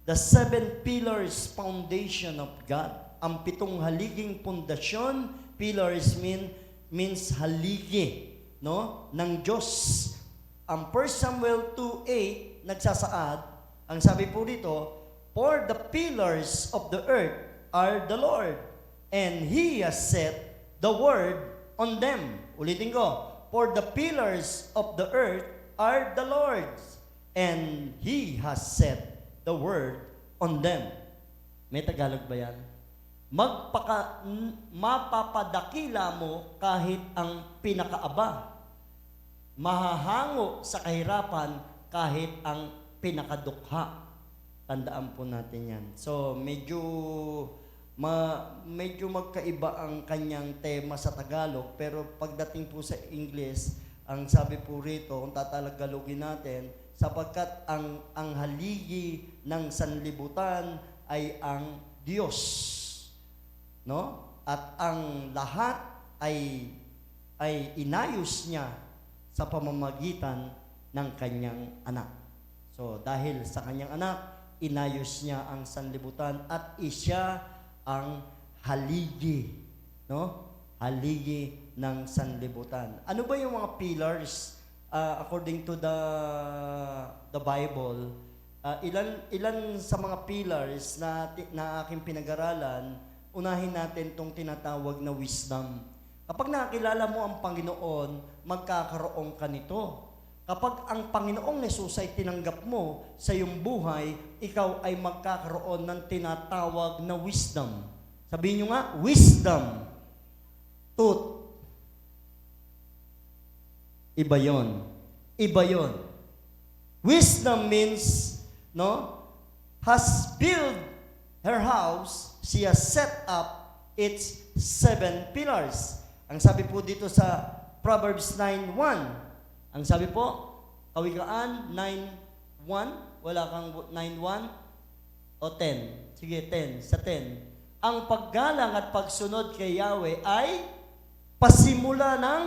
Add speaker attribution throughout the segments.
Speaker 1: The seven pillars foundation of God. Ang pitong haliging pundasyon, pillars means haligi, no? Ng Diyos. Ang 1 Samuel 2:8 nagsasaad, ang sabi po dito, for the pillars of the earth are the Lord, and He has set the word on them. Ulitin ko, for the pillars of the earth are the Lord's, and He has set the word on them. May Tagalog ba yan? Mapapadakila mo kahit ang pinakaaba. Mahahango sa kahirapan kahit ang pinakadukha. Tandaan po natin yan. So, medyo magkaiba ang kanyang tema sa Tagalog, pero pagdating po sa English, ang sabi po rito, kung tatalagalogin natin, sapagkat ang haligi ng sanlibutan ay ang Diyos, no? At ang lahat ay inayos niya sa pamamagitan ng kanyang anak. So, dahil sa kanyang anak, inayos niya ang sanlibutan at siya ang haligi, no? Haligi ng sanlibutan. Ano ba yung mga pillars according to the Bible? Ilan sa mga pillars na aking pinag-aralan, unahin natin tong tinatawag na wisdom. Kapag nakakilala mo ang Panginoon, magkakaroon ka nito. Kapag ang Panginoong Jesus ay tinanggap mo sa iyong buhay, ikaw ay magkakaroon ng tinatawag na wisdom. Sabihin nyo nga, wisdom. Tooth. Iba yon. Iba yon. Wisdom means, no, has built her house, she has set up its 7 pillars. Ang sabi po dito sa Proverbs 9:1, ang sabi po, Kawikaan 9:1, wala kang 9:1 o 10. Sige, 10. Sa 10. Ang paggalang at pagsunod kay Yahweh ay pasimula ng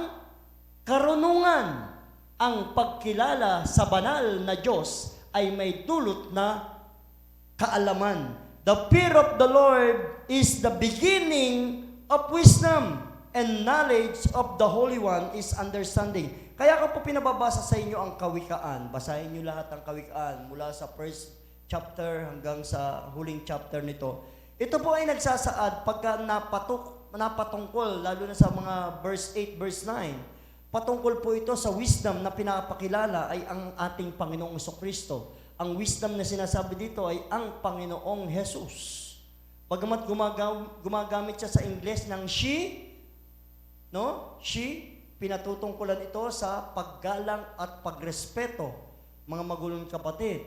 Speaker 1: karunungan. Ang pagkilala sa banal na Diyos ay may dulot na kaalaman. The fear of the Lord is the beginning of wisdom, and knowledge of the Holy One is understanding. Kaya ko po pinababasa sa inyo ang Kawikaan. Basahin niyo lahat ang Kawikaan mula sa first chapter hanggang sa huling chapter nito. Ito po ay nagsasaad pagka napatungkol, lalo na sa mga verse 8, verse 9. Patungkol po ito sa wisdom na pinapakilala ay ang ating Panginoong Jesucristo. Ang wisdom na sinasabi dito ay ang Panginoong Jesus. Bagamat gumagamit siya sa Ingles ng she, no? She, pinatutungkulan ito sa paggalang at pagrespeto, mga magulong kapatid.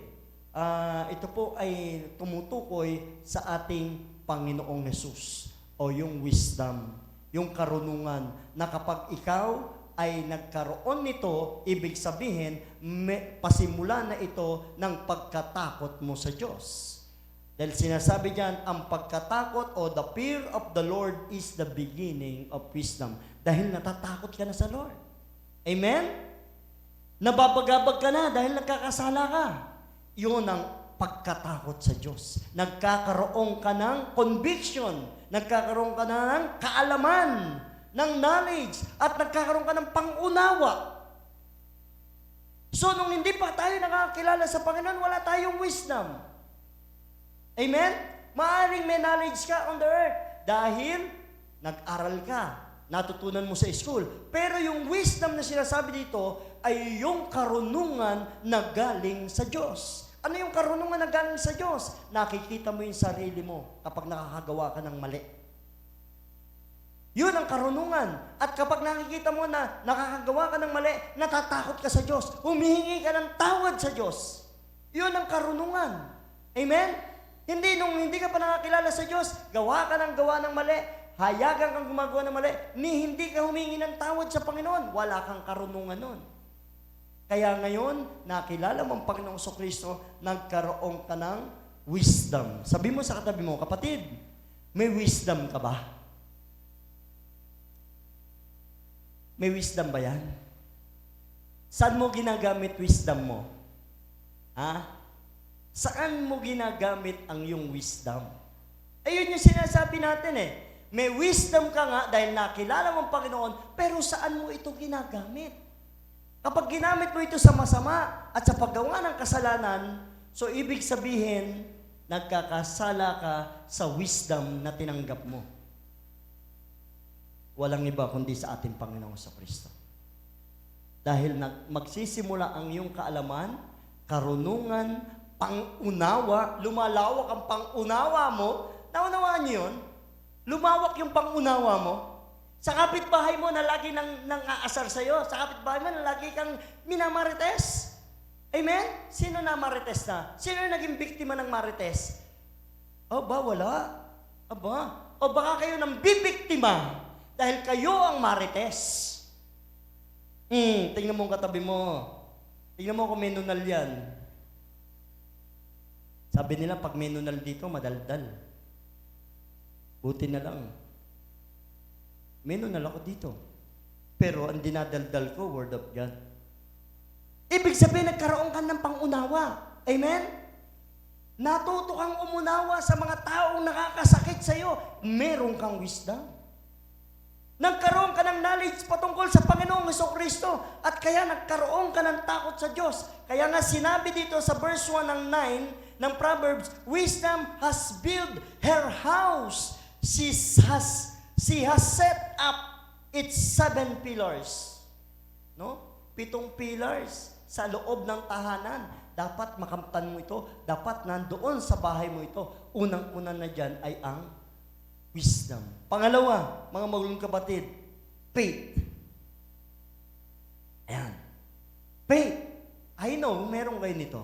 Speaker 1: Ito po ay tumutukoy sa ating Panginoong Jesus o yung wisdom, yung karunungan na kapag ikaw ay nagkaroon nito, ibig sabihin, pasimula na ito ng pagkatakot mo sa Diyos. Dahil sinasabi diyan, ang pagkatakot o the fear of the Lord is the beginning of wisdom. Dahil natatakot ka na sa Lord. Amen? Nababagabag ka na dahil nagkakasala ka. Yun ang pagkatakot sa Diyos. Nagkakaroon ka ng conviction. Nagkakaroon ka na ng kaalaman, ng knowledge, at nagkakaroon ka ng pangunawa. So, nung hindi pa tayo nakakilala sa Panginoon, wala tayong wisdom. Amen? Maaring may knowledge ka on the earth dahil nag-aral ka, natutunan mo sa school. Pero yung wisdom na sinasabi dito ay yung karunungan na galing sa Diyos. Ano yung karunungan na galing sa Diyos? Nakikita mo yung sarili mo kapag nakakagawa ka ng mali. Yun ang karunungan. At kapag nakikita mo na nakakagawa ka ng mali, natatakot ka sa Diyos. Humihingi ka ng tawad sa Diyos. Yun ang karunungan. Amen? Hindi, nung hindi ka pa nakakilala sa Diyos, gawa ng mali, hayagan kang gumagawa ng mali, hindi ka humingi ng tawad sa Panginoon, wala kang karunungan nun. Kaya ngayon, nakilala mo ang Panginoong Jesucristo, nagkaroon ka ng wisdom. Sabi mo sa katabi mo, kapatid, may wisdom ka ba? May wisdom ba yan? Saan mo ginagamit wisdom mo? Ha? Saan mo ginagamit ang iyong wisdom? Ayun yung sinasabi natin eh. May wisdom ka nga dahil nakilala mo ang Panginoon, pero saan mo ito ginagamit? Kapag ginamit mo ito sa masama at sa paggawa ng kasalanan, so ibig sabihin, nagkakasala ka sa wisdom na tinanggap mo. Walang iba kundi sa ating Panginoong Kristo. Dahil magsisimula ang iyong kaalaman, karunungan, pangunawa, lumalawak ang pangunawa mo. Naunawaan niyo yun? Lumawak yung pangunawa mo. Sa kapitbahay mo na lagi nang aasar sa'yo, sa kapitbahay mo na lagi kang minamarites. Amen? Sino na marites na? Sino yung naging biktima ng marites? Aba, wala. Aba. O baka kayo nang bibiktima dahil kayo ang marites. Tingnan mo ang katabi mo. Tingnan mo kung may nunal yan. Sabi nila, pag may nunal dito, madaldal. Buti na lang. May nunal ako dito. Pero ang dinadaldal ko, Word of God. Ibig sabihin, nagkaroon ka ng pangunawa. Amen? Natuto kang umunawa sa mga taong nakakasakit sa iyo. Meron kang wisdom. Nagkaroon ka ng knowledge patungkol sa Panginoong Kristo at kaya nagkaroon ka ng takot sa Diyos. Kaya nga sinabi dito sa verse 1 ng 9 ng Proverbs, wisdom has built her house. She has set up its 7 pillars. No? 7 pillars sa loob ng tahanan. Dapat makamtan mo ito. Dapat nandoon sa bahay mo ito. Unang-una na dyan ay ang wisdom. Pangalawa, mga magulong kapatid, faith. Ayan. Faith. I know, meron kayo nito.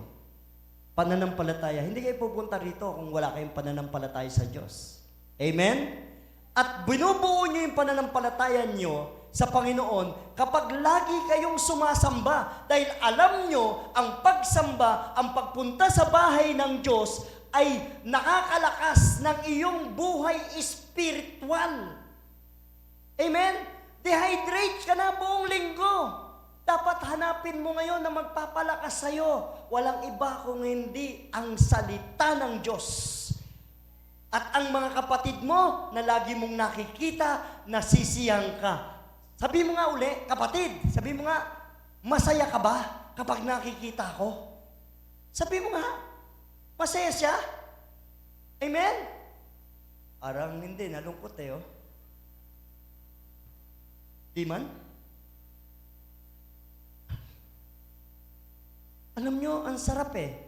Speaker 1: Pananampalataya. Hindi kayo pupunta rito kung wala kayong pananampalataya sa Diyos. Amen? At binubuo nyo yung pananampalataya nyo sa Panginoon kapag lagi kayong sumasamba. Dahil alam nyo, ang pagsamba, ang pagpunta sa bahay ng Diyos ay nakakalakas ng iyong buhay spiritual. Amen? Dehydrate ka na buong linggo. Dapat hanapin mo ngayon na magpapalakas sa'yo. Walang iba kung hindi ang salita ng Diyos. At ang mga kapatid mo na lagi mong nakikita, nasisiyang ka. Sabi mo nga uli, kapatid, sabi mo nga, masaya ka ba kapag nakikita ko? Sabi mo nga, masaya siya? Amen? Arang hindi, nalungkot eh, oh. Di man? Alam nyo, ang sarap eh.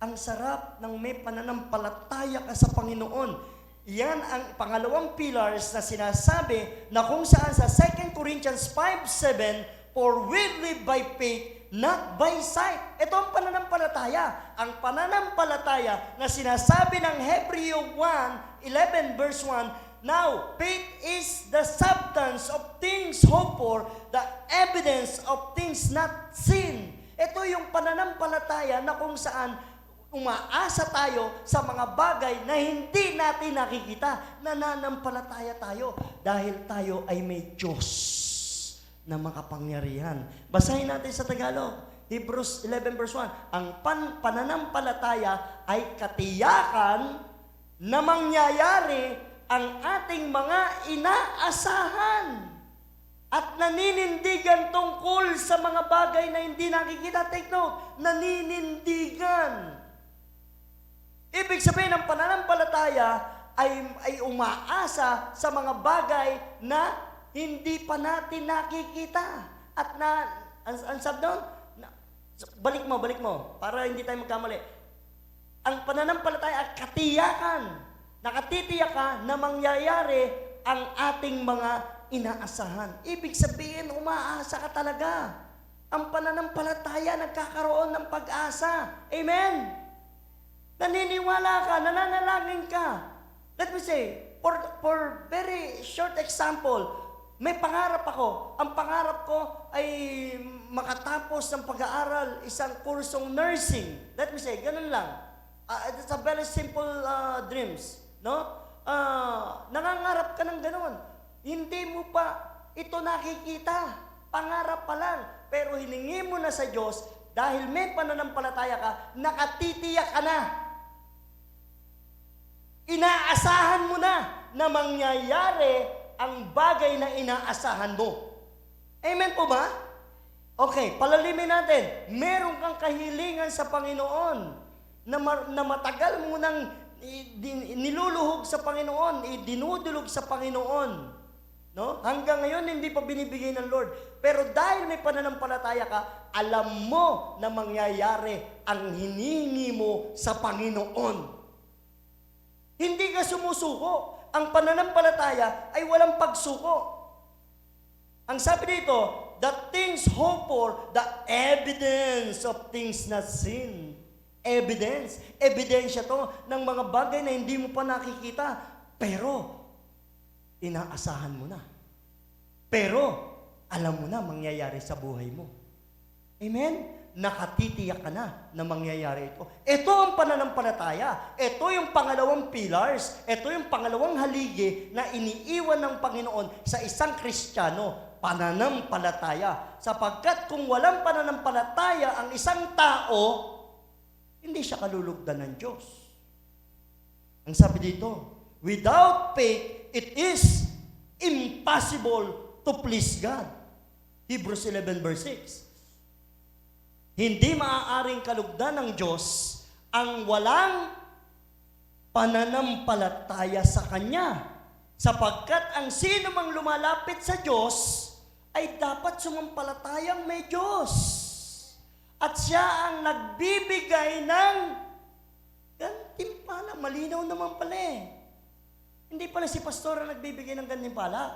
Speaker 1: Ang sarap ng may pananampalataya ka sa Panginoon. Yan ang pangalawang pillars na sinasabi na kung saan sa 2 Corinthians 5:7, for we live by faith, not by sight. Ito ang pananampalataya. Ang pananampalataya na sinasabi ng Hebreo 1:11 verse 1, now, faith is the substance of things hoped for, the evidence of things not seen. Ito yung pananampalataya na kung saan umaasa tayo sa mga bagay na hindi natin nakikita. Nananampalataya tayo dahil tayo ay may Diyos na makapangyarihan. Basahin natin sa Tagalog. Hebrews 11 verse 1. Ang pananampalataya ay katiyakan na mangyayari ang ating mga inaasahan at naninindigan tungkol sa mga bagay na hindi nakikita. Take note, naninindigan. Ibig sabihin ng pananampalataya ay umaasa sa mga bagay na hindi pa natin nakikita. At ang sabi doon, balik mo, para hindi tayo magkamali. Ang pananampalataya ay katiyakan. Nakatitiyak ka na mangyayari ang ating mga inaasahan. Ibig sabihin, umaasa ka talaga. Ang pananampalataya nagkakaroon ng pag-asa. Amen? Naniniwala ka, nananalangin ka. Let me say, for very short example, may pangarap ako. Ang pangarap ko ay makatapos ng pag-aaral isang kursong nursing. Let me say, ganun lang. It's a very simple dreams. No? Nangangarap ka ng ganun. Hindi mo pa ito nakikita. Pangarap pa lang. Pero hiningi mo na sa Diyos, Dahil may pananampalataya ka, nakatitiyak ka na. Inaasahan mo na mangyayari ang bagay na inaasahan mo. Amen po ba? Okay, palalimin natin. Meron kang kahilingan sa Panginoon na matagal mo nang niluluhog sa Panginoon, dinudulog sa Panginoon. No? Hanggang ngayon, hindi pa binibigay ng Lord. Pero dahil may pananampalataya ka, alam mo na mangyayari ang hinihingi mo sa Panginoon. Hindi ka sumusuko. Ang pananampalataya ay walang pagsuko. Ang sabi dito, the things hoped for, the evidence of things not seen. Evidence. Ebidensya to ng mga bagay na hindi mo pa nakikita. Pero, inaasahan mo na. Pero, alam mo na mangyayari sa buhay mo. Amen? Nakatitiyak ka na mangyayari ito. Ito ang pananampalataya. Ito yung pangalawang pillars. Ito yung pangalawang haligi na iniiwan ng Panginoon sa isang Kristiyano. Pananampalataya. Sapagkat kung walang pananampalataya ang isang tao, hindi siya kalulugdan ng Diyos. Ang sabi dito, without faith, it is impossible to please God. Hebrews 11 verse 6. Hindi maaaring kalugdan ng Diyos ang walang pananampalataya sa Kanya. Sapagkat ang sino mang lumalapit sa Diyos ay dapat sumampalatayang may Diyos. At siya ang nagbibigay ng gantimpala. Malinaw naman pala eh. Hindi pala si pastor ang nagbibigay ng gantimpala.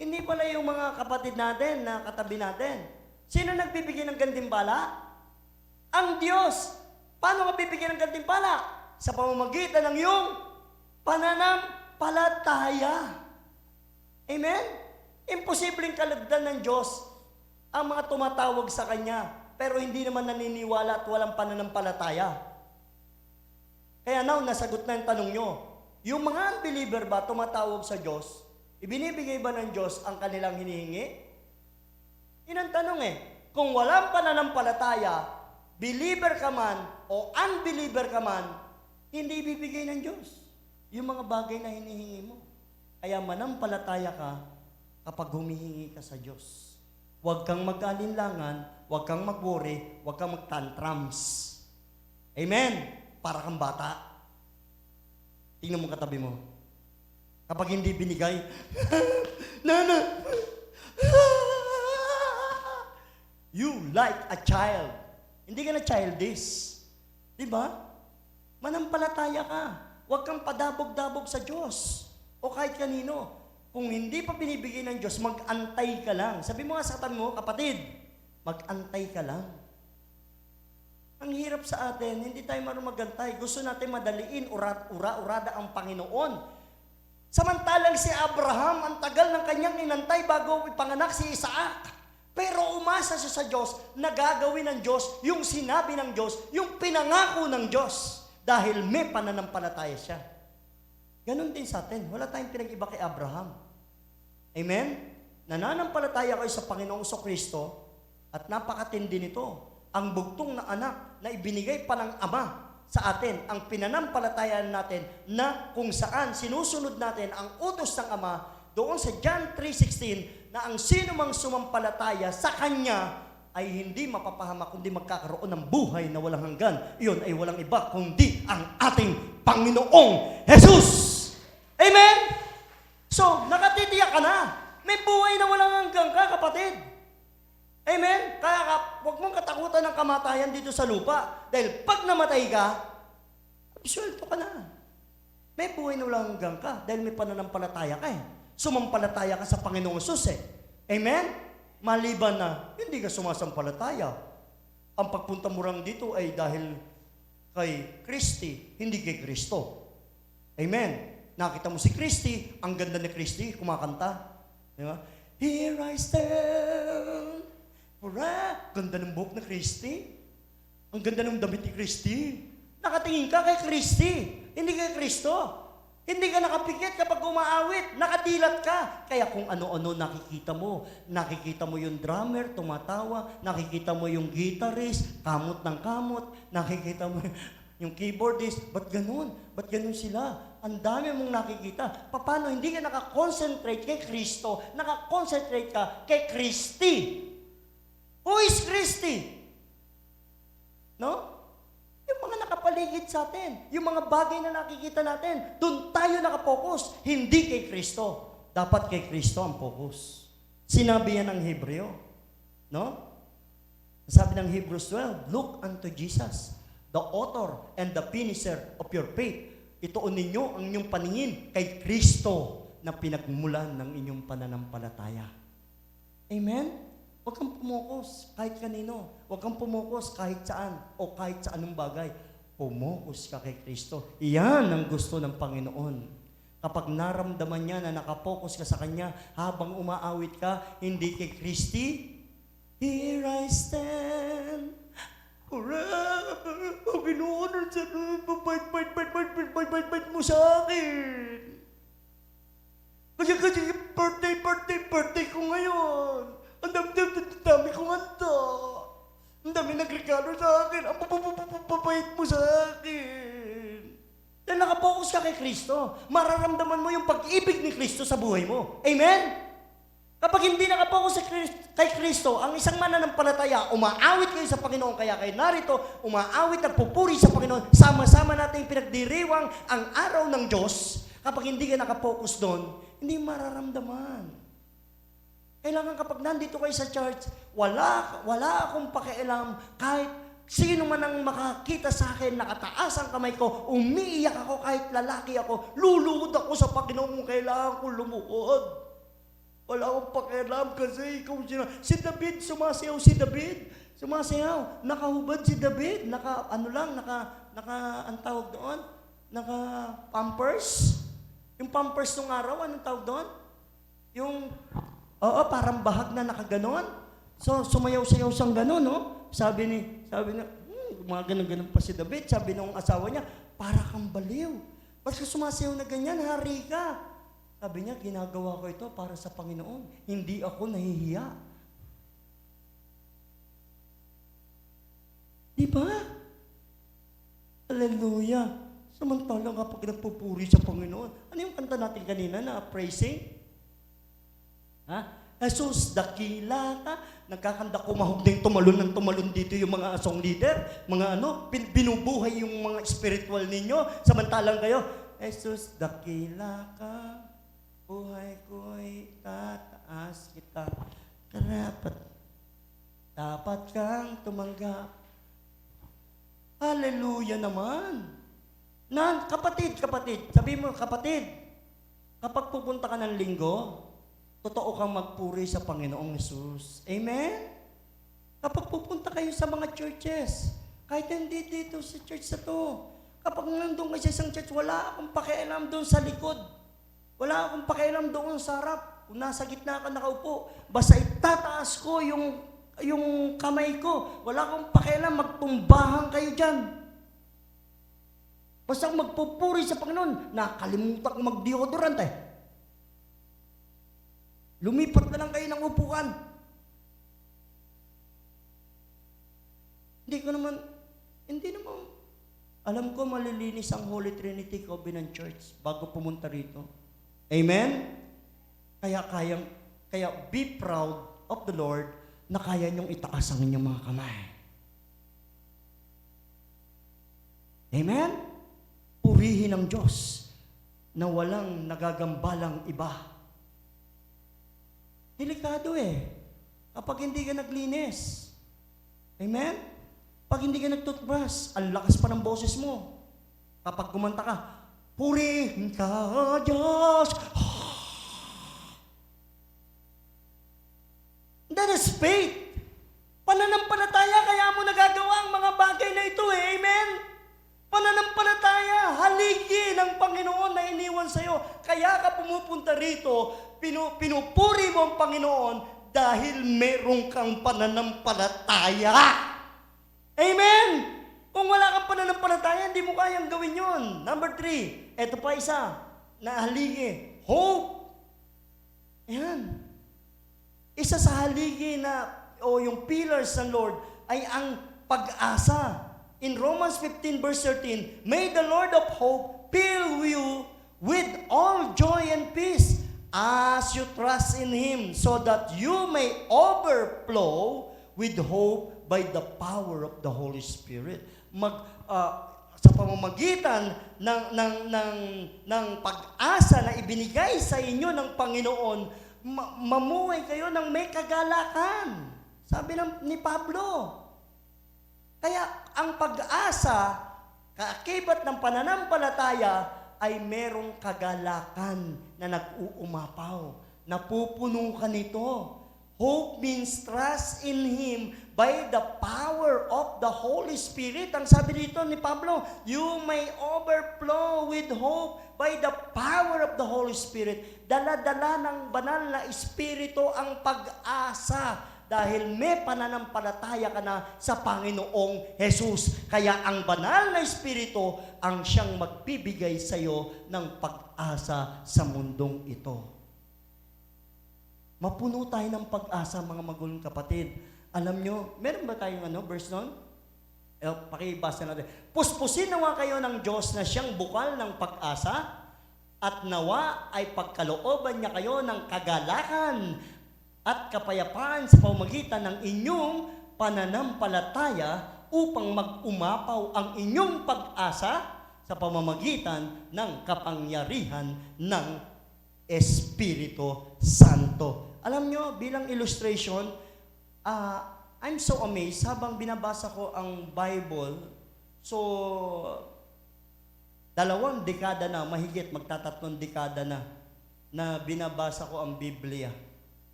Speaker 1: Hindi pala yung mga kapatid natin na katabi natin. Sino nagbibigay ng gantimpala? Ang Diyos. Paano ka bibigyan ng gantimpala? Sa pamamagitan ng iyong pananampalataya. Amen? Imposibleng kalugdan ng Diyos ang mga tumatawag sa Kanya, pero hindi naman naniniwala at walang pananampalataya. Kaya now, nasagot na yung tanong nyo. Yung mga unbeliever ba tumatawag sa Diyos? Ibinibigay ba ng Diyos ang kanilang hinihingi? Yun ang tanong eh. Kung walang pananampalataya, believer ka man o unbeliever ka man, hindi ibibigay ng Diyos yung mga bagay na hinihingi mo. Kaya manampalataya ka kapag humihingi ka sa Diyos. Huwag kang mag-alinlangan, huwag kang mag-worry, huwag kang mag-tantrums. Amen? Para kang bata. Tingnan mo katabi mo. Kapag hindi binigay, Nana, you like a child. Hindi ka na childish. Diba? Manampalataya ka. Huwag kang padabog-dabog sa Diyos. O kahit kanino. Kung hindi pa binibigay ng Diyos, mag-antay ka lang. Sabi mo nga sa katabi mo, kapatid, mag-antay ka lang. Ang hirap sa atin, hindi tayo marunong magantay. Gusto natin madaliin, urada ang Panginoon. Samantalang si Abraham, ang tagal ng kanyang inantay bago ipanganak si Isaac. Pero umasa siya sa Diyos na gagawin ng Diyos yung sinabi ng Diyos, yung pinangako ng Diyos. Dahil may pananampalataya siya. Ganon din sa atin. Wala tayong pinag-iba kay Abraham. Amen? Nananampalataya kayo sa Panginoong Kristo at napakatindi nito. Ang bugtong na anak na ibinigay pa ng Ama sa atin, ang pinanampalatayaan natin na kung saan sinusunod natin ang utos ng Ama doon sa John 3:16 na ang sino mang sumampalataya sa Kanya ay hindi mapapahamak kundi magkakaroon ng buhay na walang hanggan. Iyon ay walang iba kundi ang ating Panginoong Jesus. Amen? So, nakatitiyak ka na. May buhay na walang hanggan ka, kapatid. Amen? Kaya huwag mong katakutan ng kamatayan dito sa lupa. Dahil pag namatay ka, isuelto ka na. May buhay na walang hanggan ka dahil may pananampalataya ka eh. Sumampalataya ka sa Panginoong Jesus eh. Amen? Maliban na hindi ka sumasampalataya. Ang pagpunta mo lang dito ay dahil kay Kristi, hindi kay Kristo. Amen? Nakita mo si Kristi, ang ganda ni Kristi, kumakanta. Di ba? Here I stand. Ganda ng buhok ni Kristi. Ang ganda ng damit ni Kristi. Nakatingin ka kay Kristi, hindi kay Kristo. Hindi ka nakapikit kapag umaawit, nakadilat ka. Kaya kung ano-ano nakikita mo yung drummer, tumatawa, nakikita mo yung guitarist, kamot ng kamot, nakikita mo yung keyboardist, ba't ganun? Ba't ganun sila? Ang dami mong nakikita. Paano hindi ka nakakonsentrate kay Kristo, nakakonsentrate ka kay Kristi? Who is Kristi? No? Yung mga nakapaligid sa atin, yung mga bagay na nakikita natin, doon tayo nakapokus, hindi kay Kristo. Dapat kay Kristo ang focus. Sinabi yan ng Hebreo. No? Sabi ng Hebrews 12, look unto Jesus, the author and the finisher of your faith. Ituon ninyo ang inyong paningin kay Kristo na pinagmulan ng inyong pananampalataya. Amen? Huwag kang pumukus kahit kanino. Huwag kang pumukus kahit saan o kahit sa anong bagay. Pumukus ka kay Kristo. Iyan ang gusto ng Panginoon. Kapag naramdaman niya na nakapokus ka sa Kanya habang umaawit ka, hindi kay Kristi, here I stand forever. O Panginoon, bait mo sa akin. Kasi birthday ko ngayon. Ang dami kong handa. Ang dami nagregalo sa akin. Ang papapapapapait mo sa akin. Dahil nakapokus ka kay Kristo, mararamdaman mo yung pag-ibig ni Kristo sa buhay mo. Amen? Kapag hindi nakapokus kay Kristo, ang isang mananampalataya, umaawit kayo sa Panginoon, kaya kayo narito, umaawit at pupuri sa Panginoon, sama-sama natin pinagdiriwang ang araw ng Diyos. Kapag hindi ka nakapokus doon, hindi mararamdaman. Kailangan kapag nandito kayo sa church, wala akong pakialam kahit sino man ang makakita sa akin, nakataas ang kamay ko, umiiyak ako kahit lalaki ako, luluhod ako sa Panginoon kung kailangan ko lumuhod. Wala akong pakialam kasi ikaw si David, sumasayaw si David. Sumasayaw, nakahubad si David, ang tawag doon? Naka-pampers. Yung pampers nung araw, anong tawag doon? Oo, parang bahag na nakaganon. So, sumayaw-sayaw siyang ganon, no? Sabi na, mga ganon-ganon pa si David. Sabi ng asawa niya, para kang baliw. Ba't ka sumasayaw na ganyan? Hari ka. Sabi niya, ginagawa ko ito para sa Panginoon. Hindi ako nahihiya. Di ba? Hallelujah. Samantalang kapag nagpupuri sa Panginoon, ano yung kanta natin kanina na praising? Jesus, dakila ka. Nagkakanda, kumahog din tumalon dito yung mga song leader. Mga binubuhay yung mga spiritual ninyo. Samantalang kayo, Jesus, dakila ka. Buhay ko'y tataas kita. Dapat kang tumanggap. Hallelujah naman. Kapatid. Sabi mo, kapatid, kapag pupunta ka ng linggo, totoo kang magpuri sa Panginoong Jesus. Amen? Kapag pupunta kayo sa mga churches, kahit hindi dito sa church na to, kapag nandun kayo sa isang church, wala akong pakialam doon sa likod. Wala akong pakialam doon sa harap. Kung nasa gitna ka nakaupo, basta itataas ko yung kamay ko. Wala akong pakialam, magtumbahan kayo dyan. Basta magpupuri sa Panginoon, nakalimutan kong mag-deodorant Lumipat na lang kayo ng upuan. Hindi naman, alam ko malilinis ang Holy Trinity Covenant Church bago pumunta rito. Amen? Kaya be proud of the Lord na kaya niyong itaas ang inyong mga kamay. Amen? Purihin ang Diyos na walang nagagambalang iba. Delikado kapag hindi ka naglinis. Amen? Pag hindi ka nag-toothbrush, ang lakas pa ng boses mo. Kapag kumanta ka, purihin ka, Diyos. That is faith. Pananampalataya, kaya mo nagagawa ang mga bagay na ito Amen? Pananampalataya, haligi ng Panginoon na iniwan sa'yo. Kaya ka pumupunta rito, pinupuri mo ang Panginoon dahil meron kang pananampalataya. Amen? Kung wala kang pananampalataya, hindi mo kayang gawin yon. Number 3, eto pa isa. na haligi? Hope. Ayan. Isa sa haligi o yung pillars ng Lord ay ang pag-asa. In Romans 15 verse 13, may the Lord of hope fill you with all joy and peace as you trust in Him, so that you may overflow with hope by the power of the Holy Spirit. Sa pamamagitan ng pag-asa na ibinigay sa inyo ng Panginoon, mamuhay kayo ng may kagalakan. Sabi ni Pablo. Kaya ang pag-asa, kaakibat ng pananampalataya, ay merong kagalakan na nag-uumapaw. Napupuno ka nito. Hope means trust in Him by the power of the Holy Spirit. Ang sabi dito ni Pablo, you may overflow with hope by the power of the Holy Spirit. Dala-dala ng banal na Espiritu ang pag-asa dahil may pananampalataya ka na sa Panginoong Jesus. Kaya ang banal na Espiritu ang siyang magbibigay sa iyo ng pag-asa sa mundong ito. Mapuno tayo ng pag-asa, mga magulong kapatid. Alam nyo, meron ba tayong verse nun? Pakibasa natin. Puspusin nawa kayo ng Diyos na siyang bukal ng pag-asa at nawa ay pagkalooban niya kayo ng kagalakan at kapayapaan sa pamamagitan ng inyong pananampalataya upang mag-umapaw ang inyong pag-asa sa pamamagitan ng kapangyarihan ng Espiritu Santo. Alam nyo, bilang illustration, I'm so amazed habang binabasa ko ang Bible. So, 2 dekada na, mahigit magtatatlong dekada na binabasa ko ang Biblia.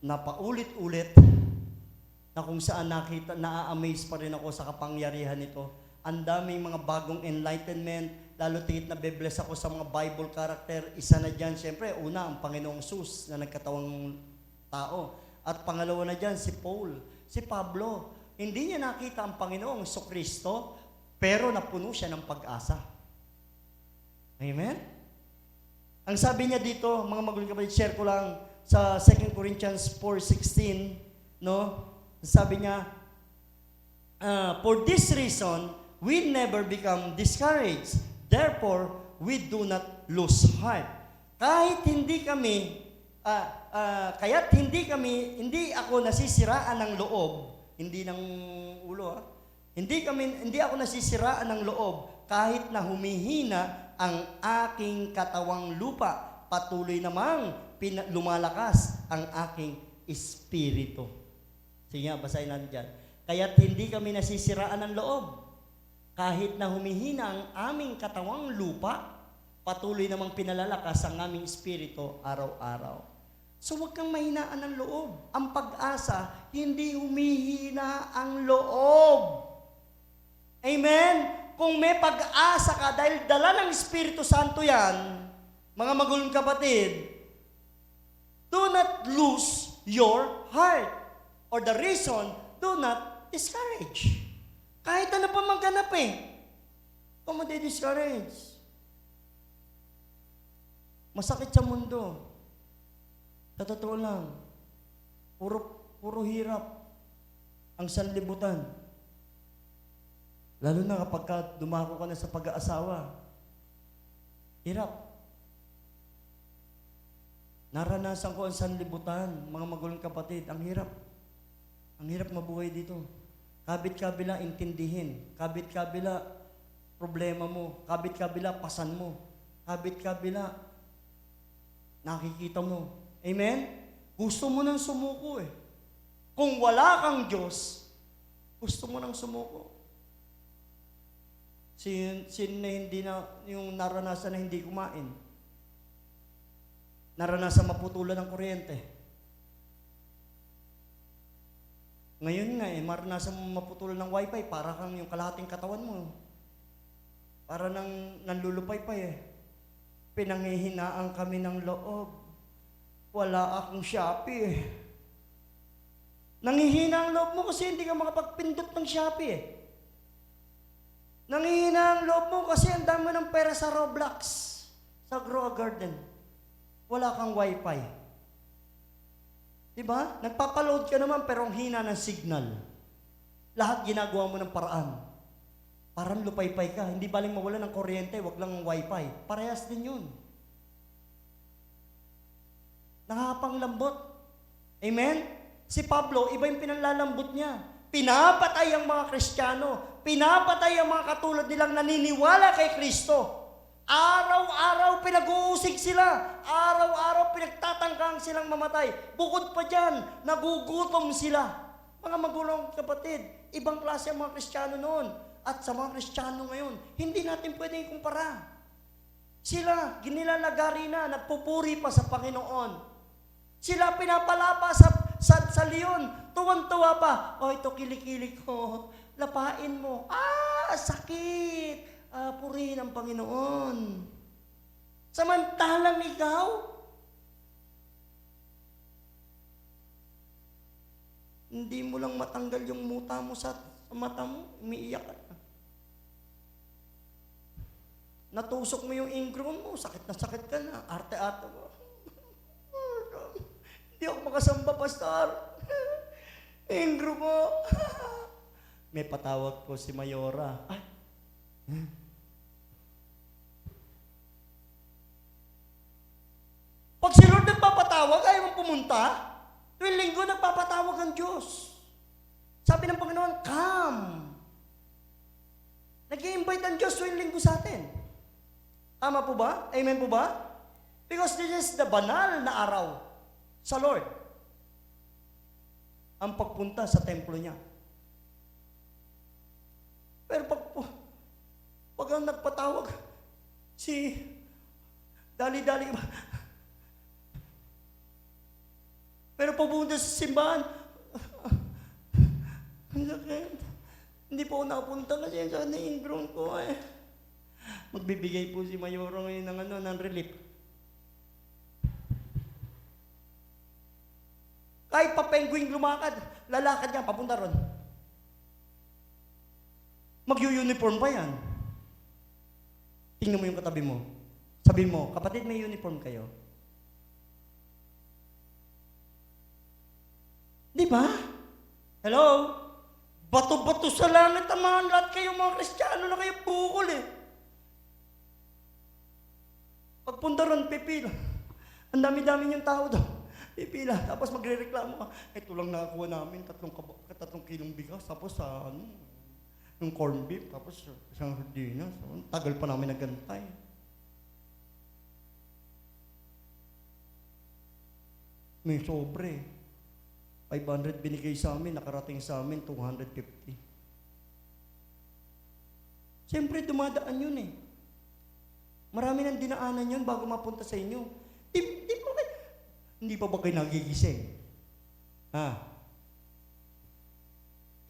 Speaker 1: Na paulit-ulit, na kung saan na-amaze pa rin ako sa kapangyarihan nito. Ang daming mga bagong enlightenment, lalo tigit na bebless ako sa mga Bible character. Isa na dyan, siyempre, una, ang Panginoong Sus na nagkatawang tao. At pangalawa na dyan, si Paul, si Pablo. Hindi niya nakita ang Panginoong Kristo, pero napuno siya ng pag-asa. Amen? Ang sabi niya dito, mga magulang kapatid, share ko lang sa 2 Corinthians 4:16, no? Sabi niya, for this reason, we never become discouraged. Therefore, we do not lose heart. Kahit hindi ako nasisiraan ng loob, hindi ng ulo, Hindi ako nasisiraan ng loob kahit na humihina ang aking katawang lupa. Patuloy namang lumalakas ang aking espiritu. Sige nga, basahin natin dyan. Kaya't hindi kami nasisiraan ng loob. Kahit na humihina ang aming katawang lupa, patuloy namang pinalalakas ang aming espiritu araw-araw. So huwag kang mahinaan ng loob. Ang pag-asa, hindi humihina ang loob. Amen? Kung may pag-asa ka, dahil dala ng Espiritu Santo yan, mga magulong kapatid, do not lose your heart. Or the reason, do not discourage. Kahit ano pa magganap kung madi-discourage. Masakit sa mundo. Sa totoo lang, puro hirap ang sanlibutan. Lalo na kapag dumako ka na sa pag-aasawa. Hirap. Naranasan ko ang sanlibutan, mga magulong kapatid. Ang hirap. Ang hirap mabuhay dito. Kabit-kabila, intindihin. Kabit-kabila, problema mo. Kabit-kabila, pasan mo. Kabit-kabila, nakikita mo. Amen? Gusto mo nang sumuko Kung wala kang Diyos, gusto mo nang sumuko. Sino na hindi na, yung naranasan na hindi kumain? Naranasan maputulan ng kuryente. Ngayon nga maranasan maputulan ng wifi, para kang yung kalahating katawan mo. Para nang nanlulupay-pay Pinanghihinaan kami ng loob. Wala akong Shopee Nanghihina ang loob mo kasi hindi ka makapagpindot ng Shopee Nanghihina ang loob mo kasi ang dami ng pera sa Roblox, Sa grow a garden, wala kang wifi. Diba? Nagpapaload ka naman pero ang hina ng signal. Lahat ginagawa mo ng paraan. Parang lupaypay ka. Hindi baling mawala ng kuryente, wag lang wifi. Parehas din yun. Nakakapanglambot. Amen? Si Pablo, iba yung pinanlalambot niya. Pinapatay ang mga Kristiyano. Pinapatay ang mga katulad nilang naniniwala kay Kristo. Araw-araw pinag-uusig sila. Araw-araw pinagtatangkang silang mamatay. Bukod pa dyan, nagugutom sila. Mga magulang kapatid, ibang klase ang mga Kristiyano noon. At sa mga Kristiyano ngayon, hindi natin pwedeng ikumpara. Sila, ginilalagari na, nagpupuri pa sa Panginoon. Sila pinapalapa sa leon. Tuwan-tuwa pa. Oh, ito kilikili ko. Lapain mo. Sakit. Purihin ang Panginoon. Samantalang ikaw, hindi mo lang matanggal yung muta mo sa mata mo, umiiyak ka na. Natusok mo yung ingrown mo, sakit na sakit ka na, arte-arte mo. Hindi ako makasamba, Pastor. Ingro mo. May patawag po si Mayora. Pag si Lord nagpapatawag, ayaw mong pumunta, tuwing linggo nagpapatawag ang Diyos. Sabi ng Panginoon, come. Nag-i-invite ang Diyos tuwing linggo sa atin. Tama po ba? Amen po ba? Because this is the banal na araw sa Lord. Ang pagpunta sa templo niya. Pero pag ang nagpatawag, si dali-dali ba? Pero pupunta sa simbahan, ang sakit. Hindi po ako nakapunta kasi sa na-ingrown ko eh. Magbibigay po si Mayoro ngayon ng relief. Kahit pa penguin lumakad, lalakad niya, papunta ron. Mag-uniform pa yan. Tingnan mo yung katabi mo. Sabi mo, kapatid, may uniform kayo? Di ba? Hello? Bato-bato sa langit ang mga lahat kayo, mga Kristiyano na kayo bukol eh. Pagpunta ron, pipila. Ang dami-dami yung tao daw. Pipila. Tapos magre-reklamo ka. Ito lang nakakuha namin, 3 kilong bigas. Tapos yung corn beef. Tapos isang sardinas. Tagal pa namin nagantay. May sobre. 500 binigay sa amin, nakarating sa amin 250. Siyempre, dumadaan yun eh. Marami nang dinaanan yun bago mapunta sa inyo. Hindi pa ba kayo nagigising?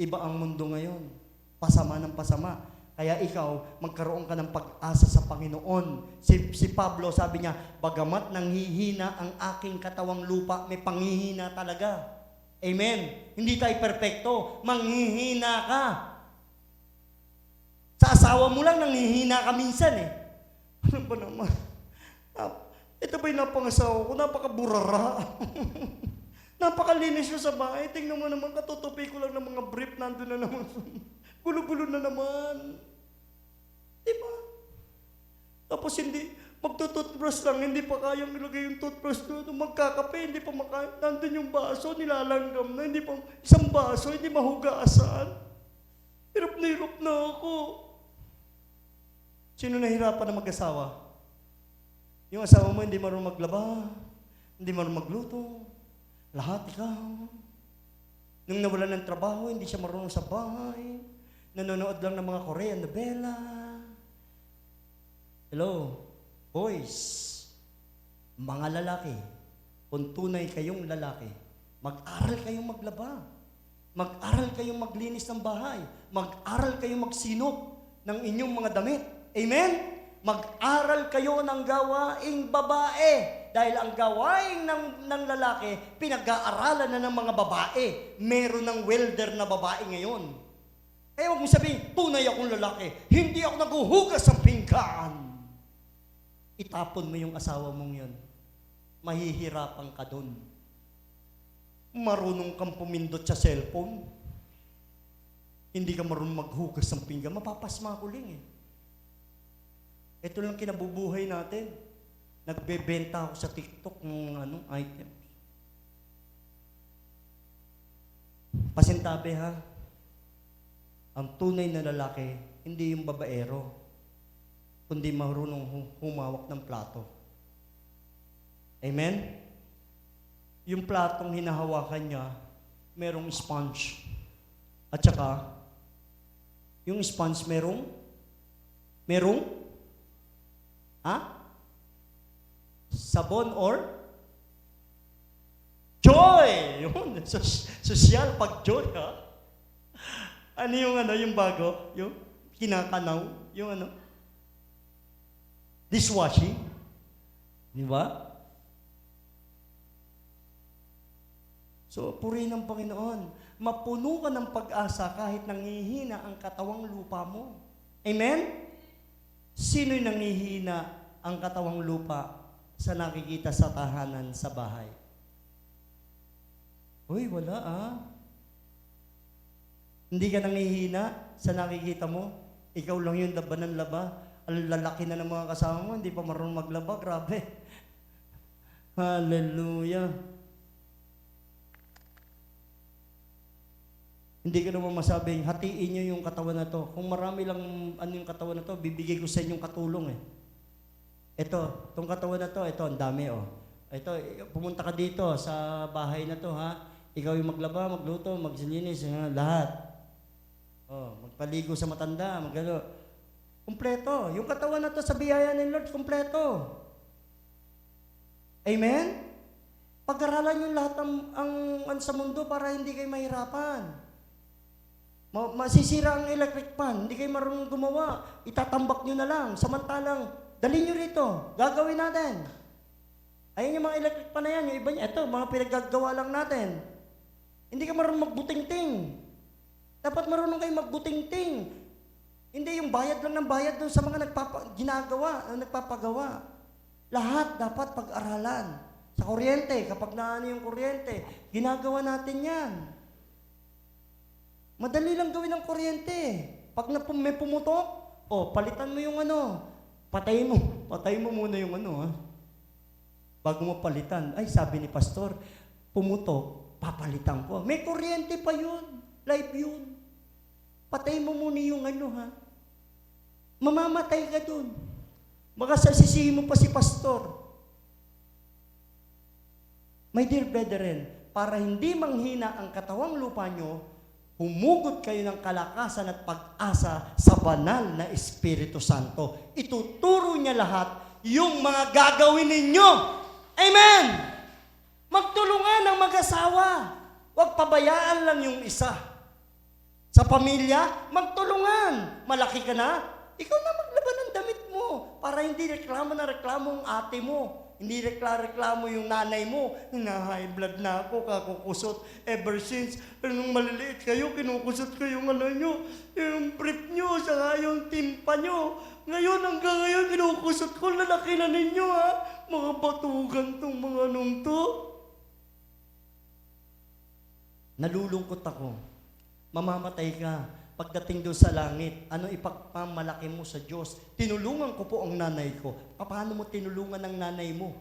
Speaker 1: Iba ang mundo ngayon. Pasama ng pasama. Kaya ikaw, magkaroon ka ng pag-asa sa Panginoon. Si Pablo, sabi niya, bagamat nanghihina ang aking katawang lupa, may panghihina talaga. Amen. Hindi tayo perfecto. Manghihina ka. Sa asawa mo lang, nanghihina ka minsan eh. Ano ba naman? Ito ba yung napangasawa ko? Napakaburara. Napakalinis ko sa bahay. Tingnan mo naman, katutupi ko lang ng mga brief. Nandun na naman. Gulo-gulo na naman. Diba? Tapos hindi, magtututbrush lang, hindi pa kayang ilagay yung toothbrush doon. Magkakape, hindi pa makaya. Nandun yung baso, nilalanggam na. Hindi pa, isang baso, hindi mahugasan. Hirap na ako. Sino nahirapan na mag-asawa? Yung asawa mo hindi marunong maglaba, hindi marunong magluto, lahat ikaw. Nung nawalan ng trabaho, hindi siya marunong sa bahay, nanonood lang ng mga Korean novela. Hello, boys, mga lalaki, kung tunay kayong lalaki, mag-aral kayong maglaba, mag-aral kayong maglinis ng bahay, mag-aral kayong magsinop ng inyong mga damit. Amen? Mag-aral kayo ng gawaing babae. Dahil ang gawaing ng lalaki, pinag-aaralan na ng mga babae. Meron ng welder na babae ngayon. Kaya huwag mo sabihin, tunay akong lalaki. Hindi ako naguhugas ng pinggan. itapon mo yung asawa mong yun. Mahihirapan ka dun. Marunong kang pumindot sa cellphone. Hindi ka marunong maghugas ng pinggan, mapapasma ko lang eh. Ito lang kinabubuhay natin. Nagbebenta ako sa TikTok ng item. Pasintabi ha. Ang tunay na lalaki, hindi yung babaero, kundi marunong humawak ng plato. Amen? Yung platong hinahawakan niya, merong sponge. At saka, yung sponge merong sabon or joy. Yun, social pag joy ha. Ano yung bago? Yung kinakanaw, yung dishwashing. Di ba? So, purihin ng Panginoon. Mapuno ka ng pag-asa kahit nangihina ang katawang lupa mo. Amen? Sino'y nangihina ang katawang lupa sa nakikita sa tahanan sa bahay? Uy, wala Hindi ka nangihina sa nakikita mo. Ikaw lang yung laban ng laba. Ang lalaki na ng mga kasama mo, hindi pa marunong maglaba. Grabe. Hallelujah. Hindi ko naman masabing, hatiin nyo yung katawan na to. Kung marami lang yung katawan na to, bibigay ko sa inyong katulong eh. Ito, itong katawan na to, ito, ang dami Ito, pumunta ka dito sa bahay na to ha. Ikaw yung maglaba, magluto, magsilinis, lahat. Magpaligo sa matanda, kumpleto. Yung katawan na to sa biyaya ng Lord, kumpleto. Amen? Pag-aralan yung lahat ang sa mundo para hindi kayo mahirapan. Masisira ang electric pan, hindi kayo marunong gumawa. Itatambak nyo na lang. Samantalang, dali nyo rito. Gagawin natin. Ayun yung mga electric pan na yan. Yung iba niya, ito, mga pinaggagawa lang natin. Hindi ka marunong magbuting-ting. Dapat marunong kayo magbuting-ting. Hindi yung bayad lang ng bayad doon sa mga nagpapagawa. Lahat dapat pag-aralan. Sa kuryente, kapag naano yung kuryente, ginagawa natin yan. Madali lang gawin ng kuryente. Pag may pumutok, palitan mo yung patayin mo muna yung bago mo palitan. Ay, sabi ni pastor, pumutok, papalitan ko. May kuryente pa yun. Live yun. Patayin mo muna yung Mamamatay ka dun. Baka sasisihin mo pa si pastor. My dear brethren, para hindi manghina ang katawang lupa nyo, humugot kayo ng kalakasan at pag-asa sa banal na Espiritu Santo. Ituturo niya lahat yung mga gagawin ninyo. Amen! Magtulungan ang mag-asawa. Huwag pabayaan lang yung isa. Sa pamilya, magtulungan. Malaki ka na, ikaw na maglaban ng damit mo para hindi reklamo ang ate mo. Hindi reklamo yung nanay mo. Na-high blood na ako, kakukusot. Ever since, nung maliliit kayo, kinukusot ko yung nyo, yung brief nyo, saka yung timpa nyo. Ngayon, hanggang ngayon, kinukusot ko, lalaki na ninyo Mga batugan tong mga to. Nalulungkot ako. Mamamatay ka. Pagdating doon sa langit, ano ipagpamalaki mo sa Diyos? Tinulungan ko po ang nanay ko. Paano mo tinulungan ang nanay mo?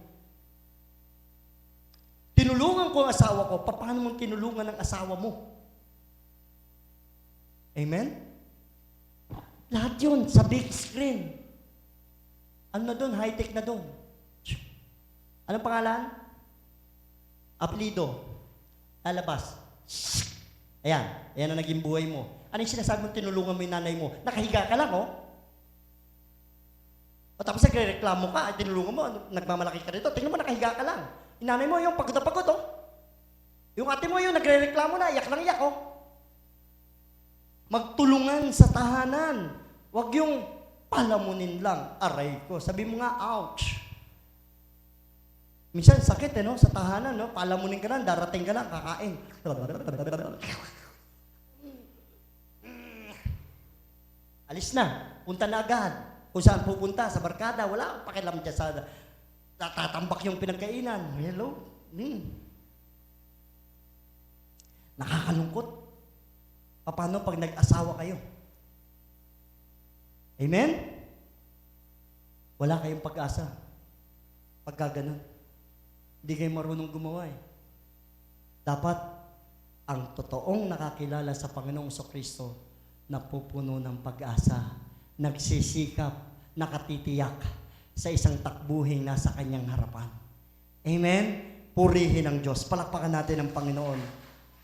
Speaker 1: Tinulungan ko ang asawa ko. Paano mo tinulungan ang asawa mo? Amen? Lahat yun sa big screen. Ano na doon? High-tech na doon. Anong pangalan? Apelido. Lalabas. Ayan. Ayan ang naging buhay mo. Ano yung sinasabi mo, tinulungan mo yung nanay mo? Nakahiga ka lang, O tapos nagre-reklamo ka, tinulungan mo, nagmamalaki ka rito. Tingnan mo, nakahiga ka lang. Yung nanay mo, yung pagod na pagod, Yung ate mo, yung nagre-reklamo na, iyak lang iyak, Magtulungan sa tahanan. Huwag yung palamunin lang. Aray ko. Sabi mo nga, ouch. Minsan, sakit, sa tahanan, Palamunin ka lang, darating ka lang, kakain. Alis na. Punta na agad. Kung saan pupunta, sa barkada, wala akong pakialam dyan sa tatambak yung pinagkainan. Hello? Nakakalungkot. Paano pag nag-asawa kayo? Amen? Wala kayong pag-asa. Pagka ganun. Hindi kayo marunong gumawa eh. Dapat, ang totoong nakakilala sa Panginoong Kristo, napupuno ng pag-asa, nagsisikap, nakatitiyak sa isang takbuhing nasa kanyang harapan. Amen? Purihin ang Diyos. Palakpakan natin ang Panginoon.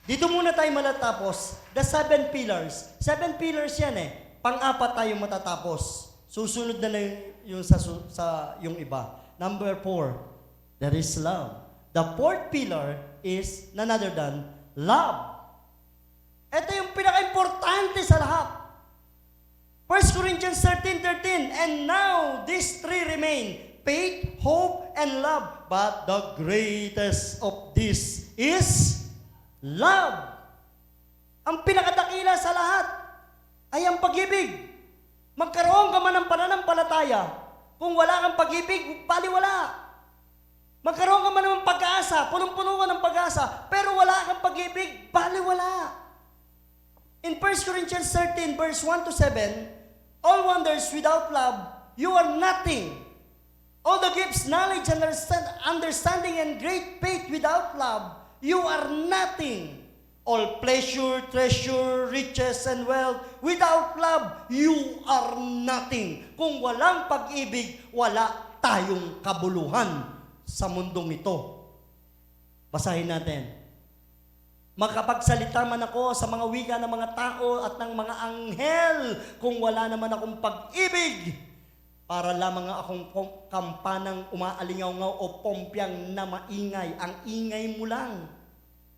Speaker 1: Dito muna tayo matatapos. The 7 pillars. 7 pillars yan eh. Pang-apat tayo matatapos. Susunod na lang yung sa yung iba. Number 4. That is love. The 4th pillar is none other than love. Ito yung pinaka-importante sa lahat. 1 Corinthians 13:13, and now these three remain, faith, hope, and love. But the greatest of these is love. Ang pinakadakila sa lahat ay ang pag-ibig. Magkaroon ka man ng pananampalataya, kung wala kang pag-ibig, baliwala. Magkaroon ka man ng pag-asa, punong-puno ka ng pag-asa, pero wala kang pag-ibig, baliwala. In 1 Corinthians 13, verse 1 to 7, all wonders without love, you are nothing. All the gifts, knowledge, and understanding, and great faith without love, you are nothing. All pleasure, treasure, riches, and wealth, without love, you are nothing. Kung walang pag-ibig, wala tayong kabuluhan sa mundong ito. Basahin natin. Makapagsalita man ako sa mga wika ng mga tao at ng mga anghel, kung wala naman akong pag-ibig, para lamang akong kampanang umaalingaw-ngaw o pompyang na maingay. Ang ingay mo lang.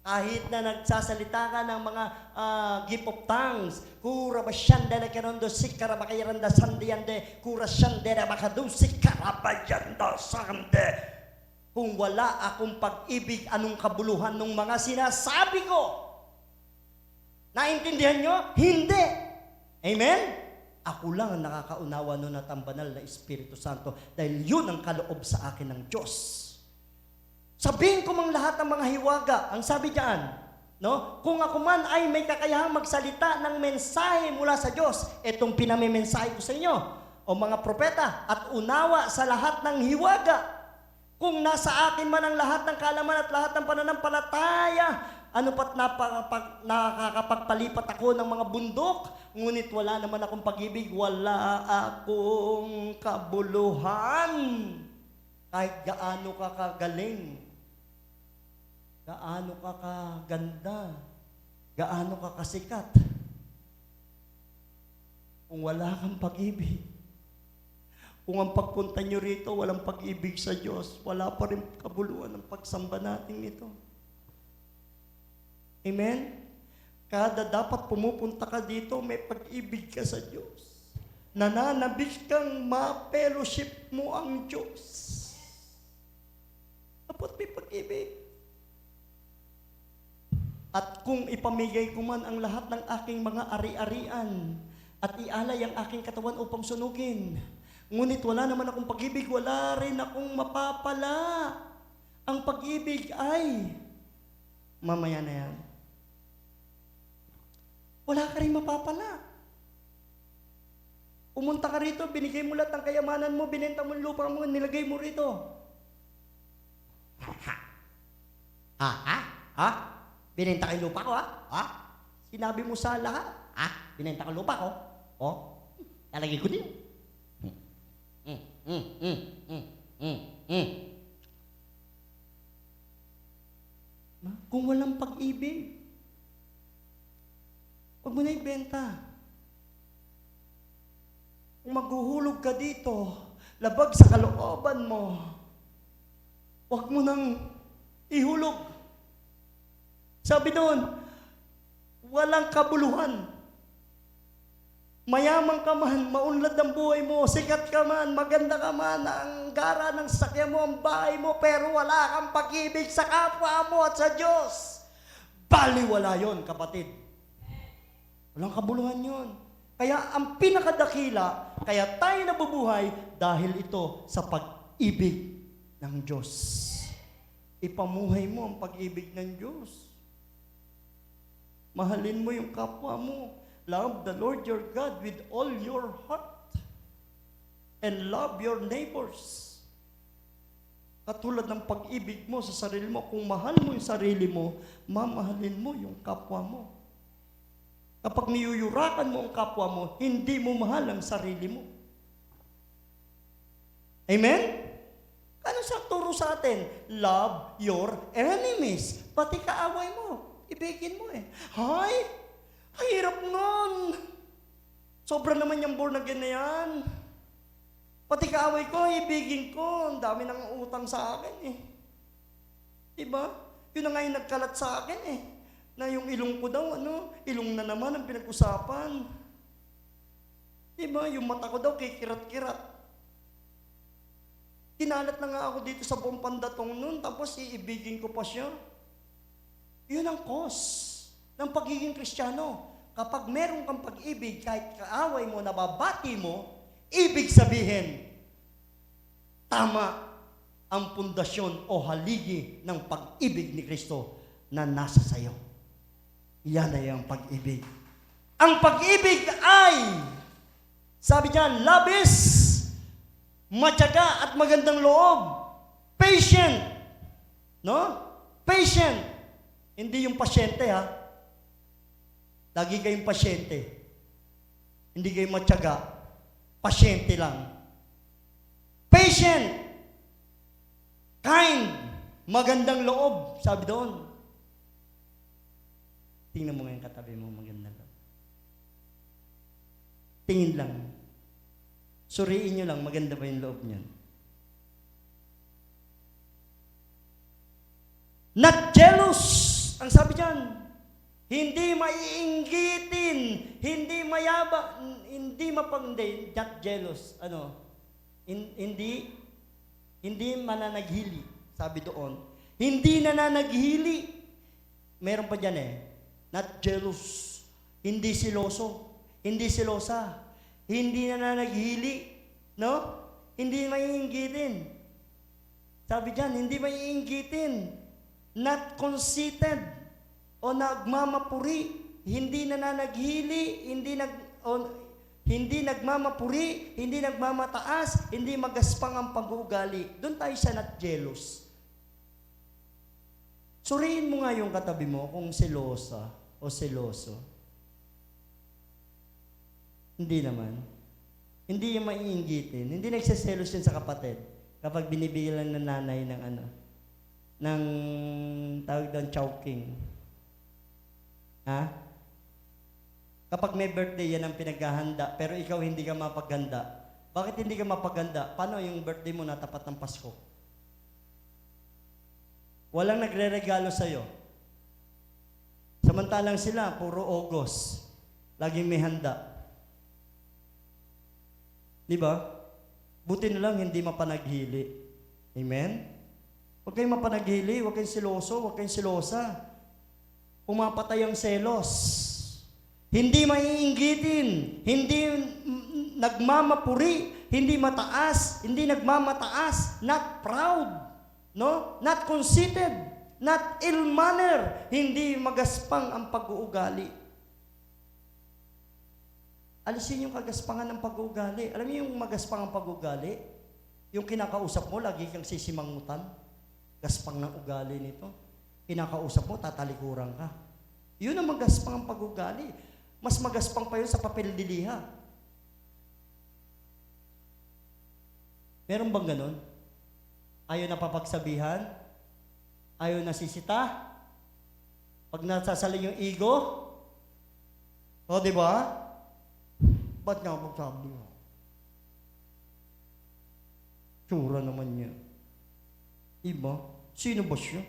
Speaker 1: Kahit na nagsasalita ka ng mga gift of tongues, kura basyanda na karondo sikara bakayaranda sandiyande, kura syandera bakadu sikara bayanda sande. Kung wala akong pag-ibig, anong kabuluhan ng mga sinasabi ko? Naintindihan nyo? Hindi. Amen? Ako lang ang nakakaunawa nun at ang banal na Espiritu Santo dahil yun ang kaloob sa akin ng Diyos. Sabihin ko mang lahat ng mga hiwaga, ang sabi diyan, no? Kung ako man ay may kakayahang magsalita ng mensahe mula sa Diyos, itong pinamimensahe ko sa inyo, o mga propeta, at unawa sa lahat ng hiwaga. Kung nasa akin man ang lahat ng kaalaman at lahat ng pananampalataya, ano pat nakakapagpalipat ako ng mga bundok, ngunit wala naman akong pag-ibig, wala akong kabuluhan. Kahit gaano ka kagaling, gaano ka kaganda, gaano ka kasikat, kung wala kang pag-ibig, kung ang pagpunta nyo rito, walang pag-ibig sa Diyos, wala pa rin kabuluhan ng pagsamba natin ito. Amen? Kada dapat pumupunta ka dito, may pag-ibig ka sa Diyos. Nananabik kang ma-fellowship mo ang Diyos. Dapat may pag-ibig. At kung ipamigay ko man ang lahat ng aking mga ari-arian at ialay ang aking katawan upang sunugin, ngunit wala naman akong pag-ibig, wala rin akong mapapala. Ang pag-ibig ay, mamaya na yan, wala ka rin mapapala. Pumunta ka rito, binigay mo lahat ng kayamanan mo, binenta mo ang lupa mo, nilagay mo rito. Binenta ka yung lupa ko, ha? Sinabi mo sa lahat, binenta ka yung lupa ko? Lalagay ko din. Kung walang pag-ibig, huwag mo na ibenta. Kung maghuhulog ka dito, labag sa kalooban mo, huwag mo nang ihulog. Sabi doon, walang kabuluhan. Mayaman ka man, maunlad ang buhay mo, sikat ka man, maganda ka man, ang gara ng sakyan mo, ang bahay mo, pero wala kang pag-ibig sa kapwa mo at sa Diyos. Baliwala yon, kapatid. Walang kabuluhan yon. Kaya ang pinakadakila, kaya tayo nabubuhay dahil ito sa pag-ibig ng Diyos. Ipamuhay mo ang pag-ibig ng Diyos. Mahalin mo yung kapwa mo. Love the Lord your God with all your heart. And love your neighbors. Katulad ng pag-ibig mo sa sarili mo. Kung mahal mo yung sarili mo, mamahalin mo yung kapwa mo. Kapag niyuyurakan mo ang kapwa mo, hindi mo mahal ang sarili mo. Amen? Ano sa turo sa atin? Love your enemies. Pati kaaway mo, ibigin mo eh. Hay, hirap nun. Sobra naman yung born again na yan. Pati kaaway ko, ibigin ko. Ang dami nang utang sa akin eh. Diba? Yun na nga yung nagkalat sa akin eh. Na yung ilong ko daw, ilong na naman ang pinag-usapan. Diba? Yung mata ko daw, kikirat-kirat. Kinalat na nga ako dito sa buong pandatong nun, tapos iibigin ko pa siya. Yun ang cause ng pagiging Kristiyano. Kapag meron kang pag-ibig, kahit kaaway mo, nababati mo, ibig sabihin, tama ang pundasyon o haligi ng pag-ibig ni Kristo na nasa sayo. Yan ay ang pag-ibig. Ang pag-ibig ay, sabi diyan, labis, matyaga at magandang loob. Patient. No? Patient. Hindi yung pasyente ha. Lagi kayong pasyente. Hindi kayo matyaga. Pasyente lang. Patient. Kind. Magandang loob. Sabi doon. Tingnan mo ngayon katabi mo, magandang loob. Tingin lang. Suriin nyo lang, maganda ba yung loob niyan? Not jealous! Ang sabi diyan, hindi maiinggitin, hindi mayaba, hindi mapangday, not jealous. Hindi mananaghili, sabi doon. Hindi nananaghili. Meron pa diyan not jealous, hindi siloso, hindi silosa. Hindi na naghili, no? Hindi maiinggitin. Sabi diyan, hindi maiinggitin. Not conceited o nagmamapuri, hindi nananaghili, hindi nagmamapuri, hindi nagmamataas, hindi magaspang ang pag-uugali. Doon tayo sa not jealous. Suriin mo nga yung katabi mo kung selosa o seloso. Hindi naman. Hindi yung maiinggitin. Hindi nagsiselos yun sa kapatid. Kapag binibigyan lang ng nanay ng tawag doon, chowking. Ha? Kapag may birthday, yan ang pinaghahanda, pero ikaw hindi ka mapaghanda. Bakit hindi ka mapaghanda? Paano yung birthday mo natapat ng Pasko? Walang nagre-regalo sa'yo. Samantalang sila, puro August. Laging may handa. Diba? Buti na lang hindi mapanaghili. Amen? Huwag kayong mapanaghili, huwag kayong siloso, huwag kayong silosa. Pumapatay ang selos. Hindi maiinggitin, hindi nagmamapuri, hindi mataas, hindi nagmamataas, not proud, no? Not conceited, not ill-manner, hindi magaspang ang pag-uugali. Alisin yung kagaspangan ng pag-uugali. Alam niyo yung magaspang ang pag-uugali? Yung kinakausap mo, lagi kang sisimangutan. Gaspang ng ugali nito. Kinakausap mo, tatalikuran ka. Yun ang magaspang ang pag-uugali. Mas magaspang pa yun sa papel de liha. Meron bang ganon? Ayaw na papagsabihan? Ayaw na sisita? Pag nasasaling yung ego? O, di ba? Ba't nga magsabi mo? Tsura naman niya. Iba? Sino ba siya?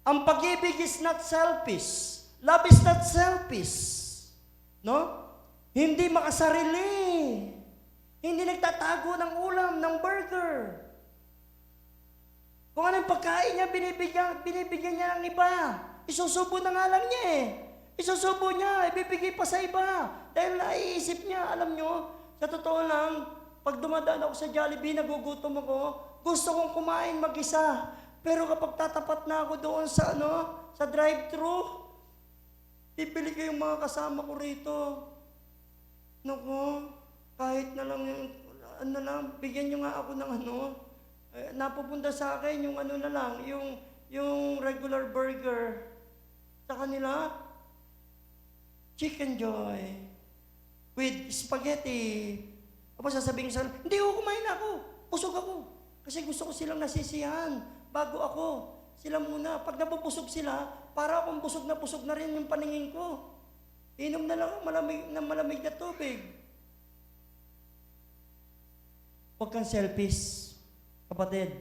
Speaker 1: Ang pag-ibig is not selfish. Love is not selfish. No? Hindi makasarili. Hindi nagtatago ng ulam, ng burger. Kung anong pagkain niya, binibigyan niya ng iba. Isusubo na nga lang niya Isusubo niya, ibibigay pa sa iba. Dahil naiisip niya, alam nyo, sa totoo lang, pag dumadaan ako sa Jollibee, nagugutom ako, gusto kong kumain mag-isa. Pero kapag tatapat na ako doon sa sa drive-thru, pipili ko yung mga kasama ko rito. Naku, kahit na lang bigyan nyo nga ako ng napupunta sa akin yung na lang, yung regular burger. Sa kanila, Chicken Joy with spaghetti. Tapos sasabihin sa kanila, hindi ko kumain ako, busog ako. Kasi gusto ko silang nasisiyahan bago ako. Sila muna. Pag napupusog sila, para akong busog na rin yung paningin ko. Inom na lang ako malamig na tubig. Huwag kang selfish, kapatid.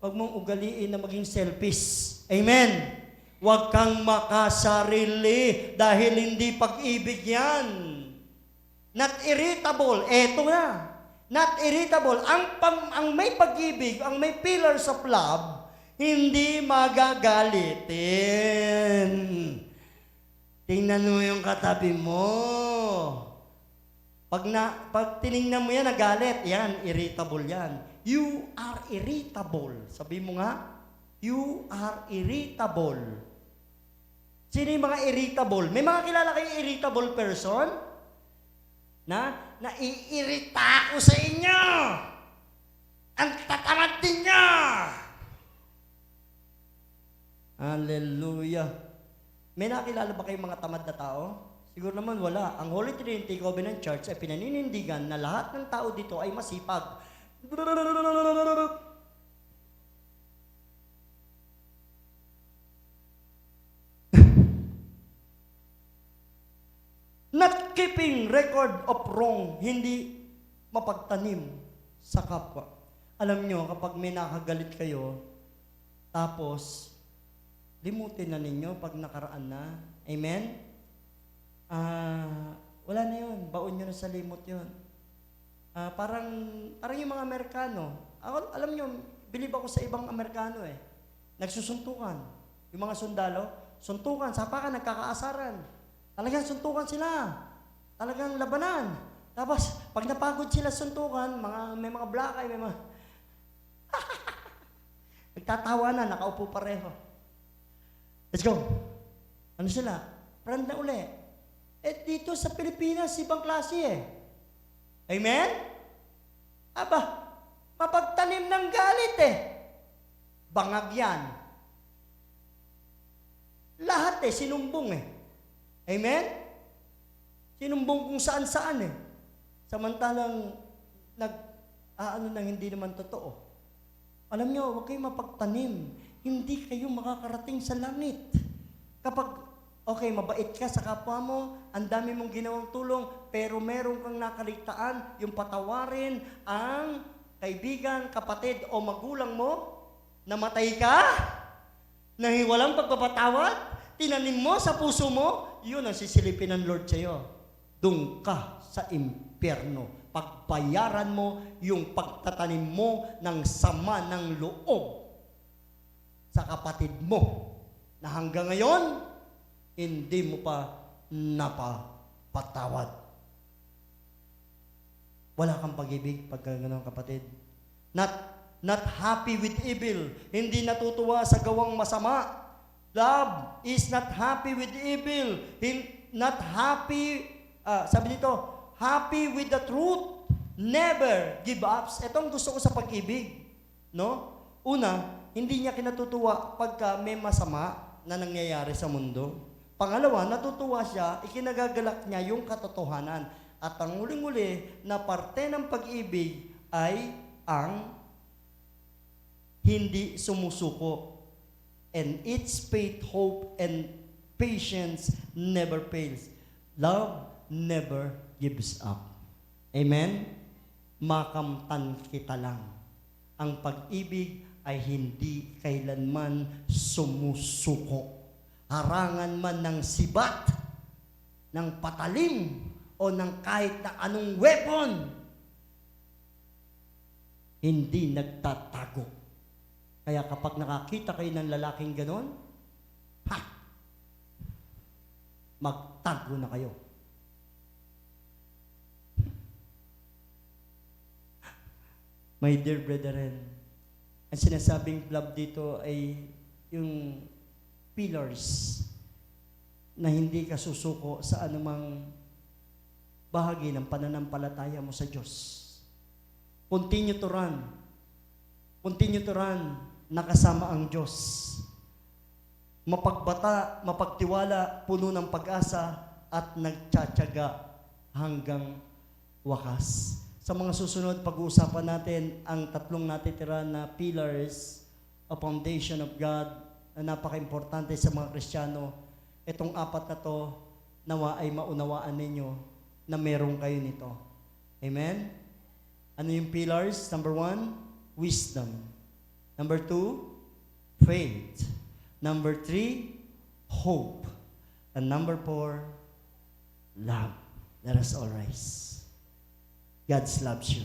Speaker 1: Huwag mong ugaliin na maging selfish. Amen? Huwag kang makasarili dahil hindi pag-ibig yan. Not irritable. Eto na. Not irritable. Ang may pag-ibig, ang may pillars of love, hindi magagalitin. Tingnan mo yung katabi mo. Pag tiningnan mo yan, nagalit, yan, irritable yan. You are irritable. Sabi mo nga, you are irritable. Sino yung mga irritable? May mga kilala kayong irritable person? Naiirita ako sa inyo. Ang tatamad din niya. Hallelujah. May nakilala ba kayong mga tamad na tao? Siguro naman wala. Ang Holy Trinity Covenant Church ay pinaninindigan na lahat ng tao dito ay masipag. Not keeping record of wrong, hindi mapagtanim sa kapwa. Alam nyo, kapag may nakagalit kayo, tapos, limutin na ninyo pag nakaraan na. Amen? Wala na yun. Baon nyo na sa limot yun. Parang yung mga Amerikano. Ako, alam nyo, bilib ako sa ibang Amerikano eh. Nagsusuntukan. Yung mga sundalo, suntukan, sapakan, nagkakaasaran. Talagang suntukan sila. Talagang labanan. Tapos, pag napagod sila suntukan, may mga black eye, may mga... Nagtatawa na, nakaupo pareho. Let's go. Ano sila? Friend na uli. Dito sa Pilipinas, ibang klase eh. Amen? Aba, mapagtanim ng galit eh. Bangag yan. Lahat sinumbong eh. Amen? Sinumbong kung saan-saan eh. Samantalang nang hindi naman totoo. Alam nyo, huwag kayong mapagtanim. Hindi kayo makakarating sa langit. Kapag, mabait ka sa kapwa mo, ang dami mong ginawang tulong, pero meron kang nakaligtaan, yung patawarin ang kaibigan, kapatid o magulang mo, namatay ka, walang pagpapatawad, tinanim mo sa puso mo, yun ang sisilipin ng Lord sa'yo. Doon ka sa impyerno. Pagbayaran mo yung pagtatanim mo ng sama ng loob sa kapatid mo na hanggang ngayon, hindi mo pa napapatawad. Wala kang pag-ibig pag gano'n kapatid. Not happy with evil. Hindi natutuwa sa gawang masama. Love is not happy with evil. Not happy, sabi nito, happy with the truth. Never give up. Itong gusto ko sa pag-ibig. No? Una, hindi niya kinatutuwa pagka may masama na nangyayari sa mundo. Pangalawa, natutuwa siya, ikinagagalak niya yung katotohanan. At ang huling-huli na parte ng pag-ibig ay ang hindi sumusuko. And its faith, hope, and patience never fails. Love never gives up. Amen? Makamtan kita lang. Ang pag-ibig ay hindi kailanman sumusuko. Harangan man ng sibat, ng patalim, o ng kahit na anong weapon, hindi nagtatago. Kaya kapag nakakita kayo ng lalaking ganon, magtago na kayo. My dear brethren, ang sinasabing love dito ay yung pillars na hindi ka susuko sa anumang bahagi ng pananampalataya mo sa Diyos. Continue to run. Continue to run. Nakasama ang Diyos. Mapagbata, mapagtiwala, puno ng pag-asa, at nagtsatsaga hanggang wakas. Sa mga susunod, pag-uusapan natin ang tatlong natitira na pillars o foundation of God na napaka-importante sa mga Kristiyano. Itong apat na to, nawa ay maunawaan ninyo na meron kayo nito. Amen? Ano yung pillars? Number 1, wisdom. Number 2, faith. Number 3, hope. And number 4, love. Let us all rise. God loves you.